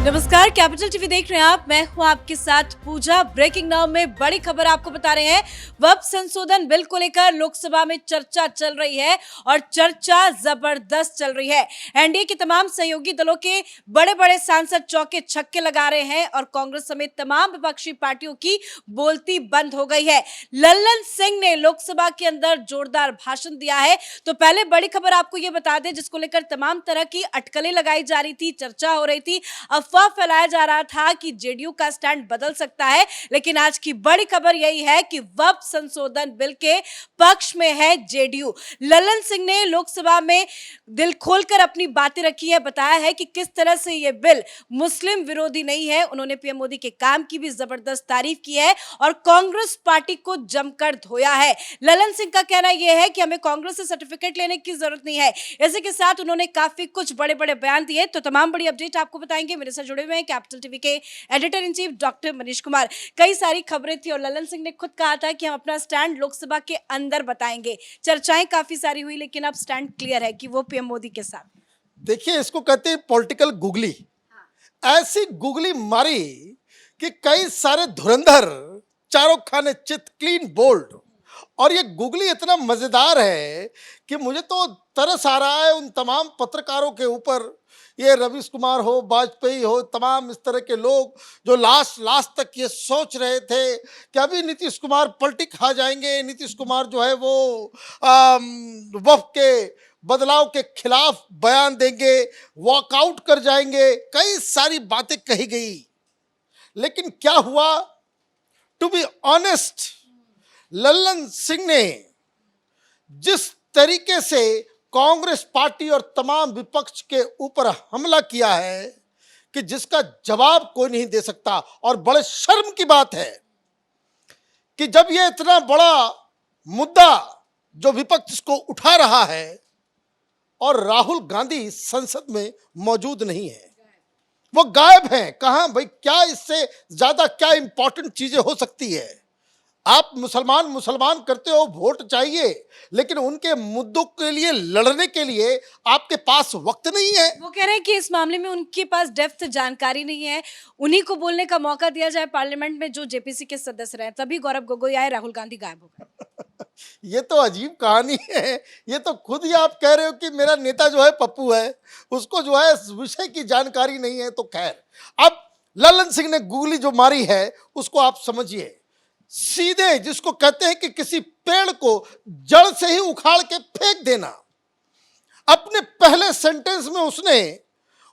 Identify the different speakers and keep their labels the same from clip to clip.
Speaker 1: नमस्कार, capital TV देख रहे हैं आप। मैं हूं आपके साथ पूजा। ब्रेकिंग नाउ में बड़ी खबर आपको बता रहे हैं। वक्फ संशोधन बिल को लेकर लोकसभा में चर्चा चल रही है और चर्चा जबरदस्त चल रही है। एनडीए के तमाम सहयोगी दलों के बड़े बड़े सांसद चौके छक्के लगा रहे हैं और कांग्रेस समेत तमाम विपक्षी पार्टियों की बोलती बंद हो गई है। लल्लन सिंह ने लोकसभा के अंदर जोरदार भाषण दिया है। तो पहले बड़ी खबर आपको ये बता दें, जिसको लेकर तमाम तरह की अटकलें लगाई जा रही थी, चर्चा हो रही थी, अफवाह फैलाया जा रहा था कि जेडीयू का स्टैंड बदल सकता है। लेकिन आज की बड़ी खबर यही है कि वक्फ संशोधन बिल के पक्ष में है जेडीयू। लल्लन सिंह ने लोकसभा में दिल खोलकर अपनी बातें रखी है, बताया है कि किस तरह से यह बिल मुस्लिम विरोधी नहीं है। उन्होंने पीएम मोदी के काम की भी जबरदस्त तारीफ की है और कांग्रेस पार्टी को जमकर धोया है। लल्लन सिंह का कहना यह है कि हमें कांग्रेस से सर्टिफिकेट लेने की जरूरत नहीं है। इसी के साथ उन्होंने काफी कुछ बड़े बड़े बयान दिए। तो तमाम बड़ी अपडेट आपको बताएंगे। मेरे साथ जुड़े हुए हैं कैपिटल टीवी के editor in chief doctor Manish Kumar. कई सारी खबरें थी और लल्लन सिंह ने खुद कहा था कि हम अपना स्टैंड लोकसभा के अंदर बताएंगे। चर्चाएं काफी सारी हुई, लेकिन अब स्टैंड क्लियर है कि वो पीएम मोदी के साथ।
Speaker 2: देखिए, इसको कहते हैं पॉलिटिकल गुगली। ऐसी गुगली मारी कि कई सारे धुरंधर चारों खाने चित, क्लीन बोल्ड। और ये गुगली इतना मजेदार है कि मुझे तो तरस आ रहा है उन तमाम पत्रकारों के ऊपर। ये रवीश कुमार हो, वाजपेयी हो, तमाम इस तरह के लोग जो लास्ट तक ये सोच रहे थे कि अभी नीतीश कुमार पलटी खा जाएंगे, नीतीश कुमार जो है वो वक्फ के बदलाव के खिलाफ बयान देंगे, वॉकआउट कर जाएंगे, कई सारी बातें कही गई। लेकिन क्या हुआ? To be honest, Lallan Singh ने जिस तरीके से कांग्रेस पार्टी और तमाम विपक्ष के ऊपर हमला किया है कि जिसका जवाब कोई नहीं दे सकता। और बड़े शर्म की बात है कि जब यह इतना बड़ा मुद्दा जो विपक्ष को उठा रहा है और राहुल गांधी संसद में मौजूद नहीं है, वो गायब हैं। कहां भाई? क्या इससे ज्यादा क्या इंपॉर्टेंट चीजें हो सकती है? आप मुसलमान करते हो, वोट चाहिए, लेकिन उनके मुद्दों के लिए लड़ने के लिए आपके पास वक्त नहीं है।
Speaker 1: वो कह रहे हैं कि इस मामले में उनके पास डेप्थ जानकारी नहीं है। उन्हीं को बोलने का मौका दिया जाए पार्लियामेंट में, जो जेपीसी के सदस्य रहे। तभी गौरव गोगोई आए, राहुल गांधी गायब हो गए।
Speaker 2: ये तो अजीब कहानी है। ये तो खुद ही आप कह रहे हो कि मेरा नेता जो है पप्पू है, उसको जो है इस विषय की जानकारी नहीं है। तो खैर, अब लल्लन सिंह ने गुगली जो मारी है उसको आप समझिए। सीधे जिसको कहते हैं कि किसी पेड़ को जड़ से ही उखाड़ के फेंक देना। अपने पहले सेंटेंस में उसने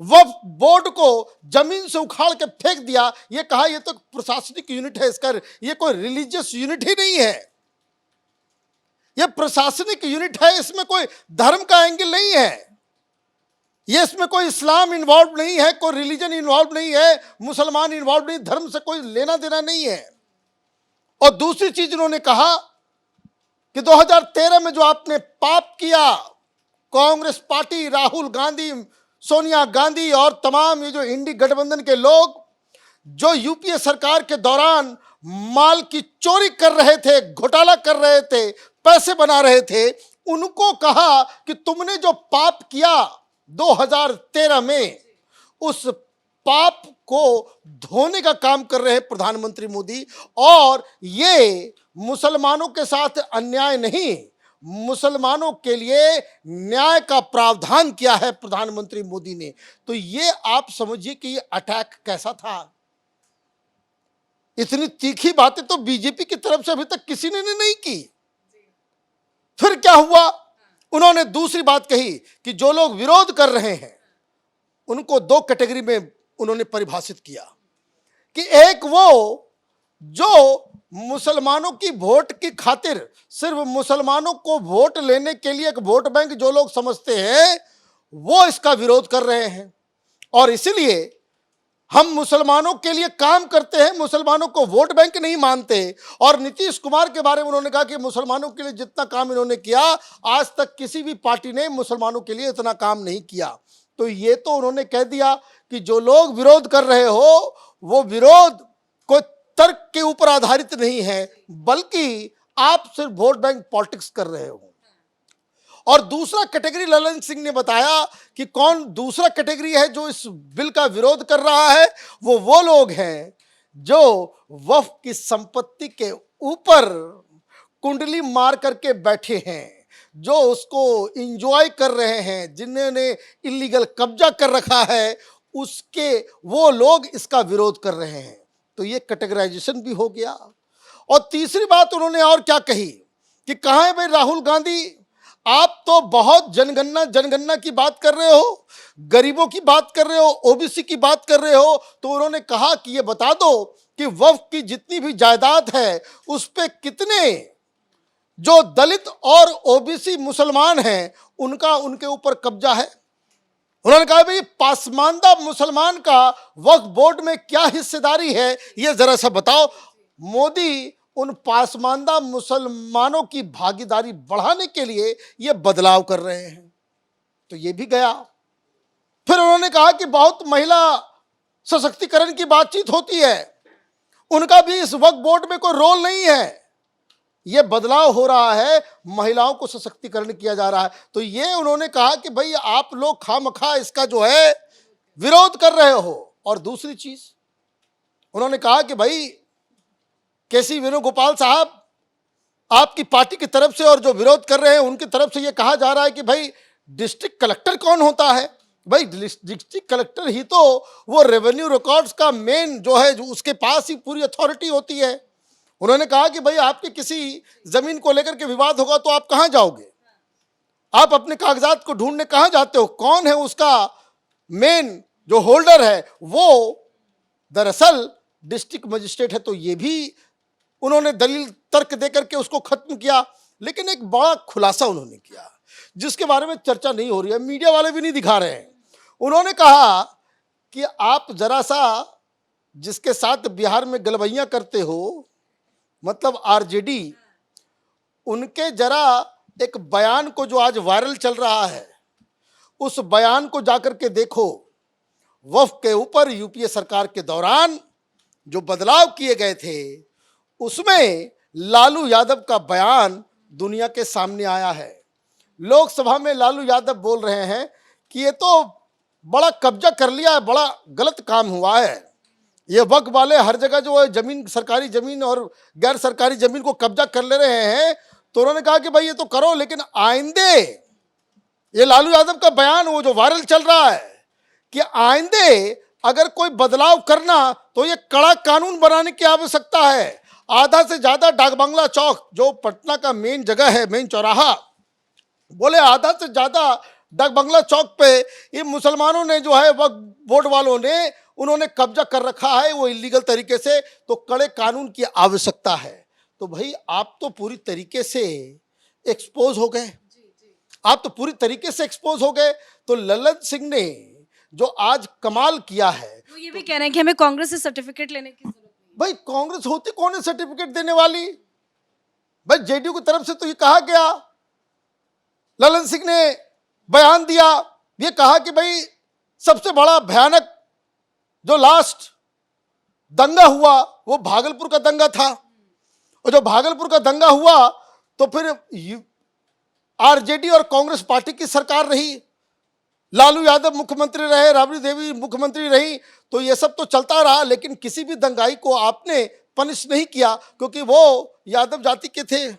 Speaker 2: वक्फ बोर्ड को जमीन से उखाड़ के फेंक दिया। ये कहा ये तो प्रशासनिक यूनिट है, इसका ये कोई रिलीजियस यूनिट ही नहीं है, ये प्रशासनिक यूनिट है। इसमें कोई धर्म का एंगल नहीं है, ये इसमें कोई इस्लाम इन्वॉल्व नहीं है, कोई रिलीजन इन्वॉल्व नहीं है, मुसलमान इन्वॉल्व नहीं, धर्म से कोई लेना देना नहीं है। और दूसरी चीज उन्होंने कहा कि 2013 में जो आपने पाप किया, कांग्रेस पार्टी, राहुल गांधी, सोनिया गांधी और तमाम ये जो इंडी गठबंधन के लोग जो यूपीए सरकार के दौरान माल की चोरी कर रहे थे, घोटाला कर रहे थे, पैसे बना रहे थे, उनको कहा कि तुमने जो पाप किया 2013 में, उस पाप को धोने का काम कर रहे हैं प्रधानमंत्री मोदी। और ये मुसलमानों के साथ अन्याय नहीं, मुसलमानों के लिए न्याय का प्रावधान किया है प्रधानमंत्री मोदी ने। तो ये आप समझिए कि ये अटैक कैसा था। इतनी तीखी बातें तो बीजेपी की तरफ से अभी तक किसी ने नहीं की। फिर क्या हुआ? उन्होंने दूसरी बात कही कि जो लोग विरोध कर रहे हैं उनको दो कैटेगरी में उन्होंने परिभाषित किया कि एक वो जो मुसलमानों की वोट की खातिर, सिर्फ मुसलमानों को वोट लेने के लिए एक वोट बैंक जो लोग समझते हैं, वो इसका विरोध कर रहे हैं और इसीलिए हम मुसलमानों के लिए काम करते हैं, मुसलमानों को वोट बैंक नहीं मानते। और नीतीश कुमार के बारे में उन्होंने कहा कि मुसलमानों के लिए जितना काम इन्होंने किया, आज तक किसी भी पार्टी ने मुसलमानों के लिए इतना काम नहीं किया। तो ये तो उन्होंने कह दिया कि जो लोग विरोध कर रहे हो वो विरोध कोई तर्क के ऊपर आधारित नहीं है, बल्कि आप सिर्फ वोट बैंक पॉलिटिक्स कर रहे हो। और दूसरा कैटेगरी ललन सिंह ने बताया कि कौन दूसरा कैटेगरी है जो इस बिल का विरोध कर रहा है। वो लोग हैं जो वक्फ की संपत्ति के ऊपर कुंडली मार करके बैठे हैं, जो उसको इंजॉय कर रहे हैं, जिन्होंने इलीगल कब्जा कर रखा है, उसके वो लोग इसका विरोध कर रहे हैं। तो ये कैटेगराइजेशन भी हो गया। और तीसरी बात उन्होंने और क्या कही कि कहाँ है भाई राहुल गांधी, आप तो बहुत जनगणना की बात कर रहे हो, गरीबों की बात कर रहे हो, ओबीसी की बात कर रहे हो। तो उन्होंने कहा कि ये बता दो कि वक्फ की जितनी भी जायदाद है उस पे कितने जो दलित और ओबीसी मुसलमान हैं उनका उनके ऊपर कब्जा है। उन्होंने कहा भाई पासमानदा मुसलमान का वक्फ बोर्ड में क्या हिस्सेदारी है, ये जरा सा बताओ। मोदी उन पासमानदा मुसलमानों की भागीदारी बढ़ाने के लिए ये बदलाव कर रहे हैं। तो ये भी गया। फिर उन्होंने कहा कि बहुत महिला सशक्तिकरण की बातचीत होती है, उनका भी इस वक्फ बोर्ड में कोई रोल नहीं है। ये बदलाव हो रहा है, महिलाओं को सशक्तिकरण किया जा रहा है। तो ये उन्होंने कहा कि भाई आप लोग खामखा इसका जो है विरोध कर रहे हो। और दूसरी चीज उन्होंने कहा कि भाई केसी वेणुगोपाल साहब, आपकी पार्टी की तरफ से और जो विरोध कर रहे हैं उनकी तरफ से ये कहा जा रहा है कि भाई डिस्ट्रिक्ट कलेक्टर कौन होता है। भाई डिस्ट्रिक्ट कलेक्टर ही तो वो रेवेन्यू रिकॉर्ड्स का मेन जो है, जो उसके पास ही पूरी अथॉरिटी होती है। उन्होंने कहा कि भाई आपके किसी जमीन को लेकर के विवाद होगा तो आप कहां जाओगे, आप अपने कागजात को ढूंढने कहां जाते हो, कौन है उसका मेन जो होल्डर है, वो दरअसल डिस्ट्रिक्ट मजिस्ट्रेट है। तो ये भी उन्होंने दलील तर्क देकर के उसको खत्म किया। लेकिन एक बड़ा खुलासा उन्होंने किया जिसके बारे में चर्चा नहीं हो रही है, मीडिया वाले भी नहीं दिखा रहे हैं। उन्होंने कहा कि आप जरा सा जिसके साथ बिहार में गलबैयां करते हो, मतलब आरजेडी, उनके जरा एक बयान को जो आज वायरल चल रहा है, उस बयान को जाकर के देखो। वक्फ के ऊपर यूपीए सरकार के दौरान जो बदलाव किए गए थे उसमें लालू यादव का बयान दुनिया के सामने आया है। लोकसभा में लालू यादव बोल रहे हैं कि ये तो बड़ा कब्जा कर लिया है, बड़ा गलत काम हुआ है, ये वक्फ वाले हर जगह जो है जमीन, सरकारी जमीन और गैर सरकारी जमीन को कब्जा कर ले रहे हैं। तो उन्होंने कहा कि भाई ये तो करो, लेकिन आइंदे, ये लालू यादव का बयान वो जो वायरल चल रहा है कि आइंदे अगर कोई बदलाव करना तो ये कड़ा कानून बनाने की आवश्यकता है। आधा से ज्यादा डाकबंगला चौक जो पटना का मेन जगह है, मेन चौराहा, बोले आधा से ज्यादा डाकबंगला चौक पे ये मुसलमानों ने जो है वक्फ बोर्ड वालों ने उन्होंने कब्जा कर रखा है, वो इलीगल तरीके से। तो कड़े कानून की आवश्यकता है। तो भाई आप तो पूरी तरीके से एक्सपोज हो गए, आप तो पूरी तरीके से एक्सपोज हो गए। तो ललन सिंह ने जो आज कमाल किया है,
Speaker 1: वो ये भी कह रहे हैं कि हमें कांग्रेस से सर्टिफिकेट लेने की जरूरत नहीं।
Speaker 2: भाई कांग्रेस होती कौन है सर्टिफिकेट देने वाली? भाई जेडीयू की तरफ से तो ये कहा गया, ललन सिंह ने बयान दिया, ये कहा कि भाई सबसे बड़ा भयानक जो लास्ट दंगा हुआ वो भागलपुर का दंगा था। और जो भागलपुर का दंगा हुआ तो फिर आरजेडी और कांग्रेस पार्टी की सरकार रही, लालू यादव मुख्यमंत्री रहे, राबड़ी देवी मुख्यमंत्री रही। तो ये सब तो चलता रहा, लेकिन किसी भी दंगाई को आपने पनिश नहीं किया क्योंकि वो यादव जाति के थे।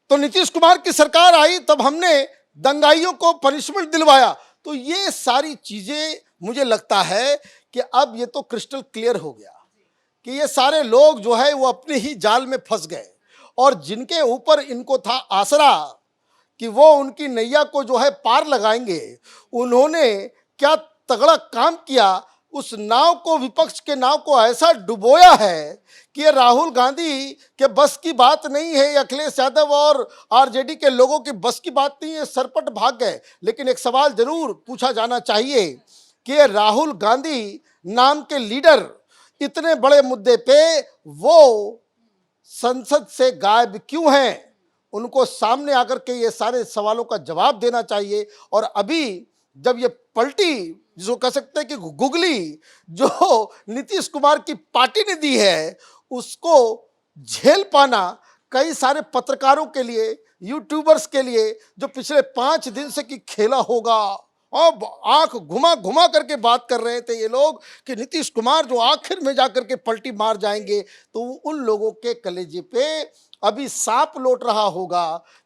Speaker 2: तो नीतीश कुमार की सरकार आई तब हमने दंगाइयों को पनिशमेंट दिलवाया। तो ये सारी चीजें मुझे लगता है कि अब ये तो क्रिस्टल क्लियर हो गया कि ये सारे लोग जो है वो अपने ही जाल में फंस गए। और जिनके ऊपर इनको था आसरा कि वो उनकी नैया को जो है पार लगाएंगे, उन्होंने क्या तगड़ा काम किया। उस नाव को, विपक्ष के नाव को ऐसा डुबोया है कि ये राहुल गांधी के बस की बात नहीं है, अखिलेश यादव और आरजेडी के लोगों की बस की बात नहीं है, सरपट भाग गए। लेकिन एक सवाल जरूर पूछा जाना चाहिए कि ये राहुल गांधी नाम के लीडर इतने बड़े मुद्दे पे वो संसद से गायब क्यों हैं? उनको सामने आकर के ये सारे सवालों का जवाब देना चाहिए। और अभी जब ये पलटी, जिसको कह सकते हैं कि गुगली जो नीतीश कुमार की पार्टी ने दी है, उसको झेल पाना कई सारे पत्रकारों के लिए, यूट्यूबर्स के लिए जो पिछले 5 दिन से कि खेला होगा। अब आंख घुमा घुमा करके बात कर रहे थे ये लोग कि नीतीश कुमार जो आखिर में जाकर के पलटी मार जाएंगे, तो उन लोगों के कलेजे पे अभी सांप लौट रहा होगा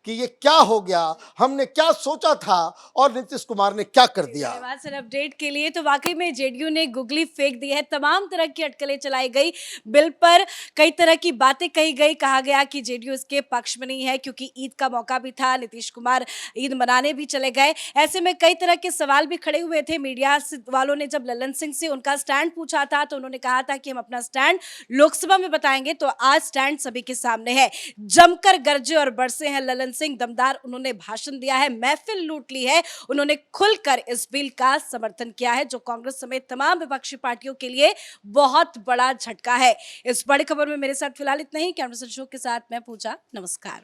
Speaker 2: कि ये क्या हो गया, हमने क्या सोचा था और नीतीश कुमार ने क्या कर दिया।
Speaker 1: धन्यवाद सर अपडेट के लिए। तो वाकई में जेडीयू ने गुगली फेंक दी है, तमाम तरह की अटकलें चलाई गई, बिल पर कई तरह की बातें कही गई, कहा गया कि जेडीयू इसके पक्ष में नहीं है क्योंकि ईद का मौका भी था, नीतीश कुमार ईद मनाने भी चले गए। ऐसे में कई तरह के सवाल भी खड़े हुए थे। मीडिया वालों ने जब ललन सिंह से उनका स्टैंड पूछा था तो उन्होंने कहा था कि हम अपना स्टैंड लोकसभा में बताएंगे। तो आज स्टैंड सभी के सामने है, जमकर गरजे और बरसे हैं ललन सिंह, दमदार उन्होंने भाषण दिया है, महफिल लूट ली है, उन्होंने खुलकर इस बिल का समर्थन किया है जो कांग्रेस समेत तमाम विपक्षी पार्टियों के लिए बहुत बड़ा झटका है। इस बड़ी खबर में मेरे साथ फिलहाल इतना ही। कैमरा पर्सन अशोक के साथ मैं पूजा, नमस्कार।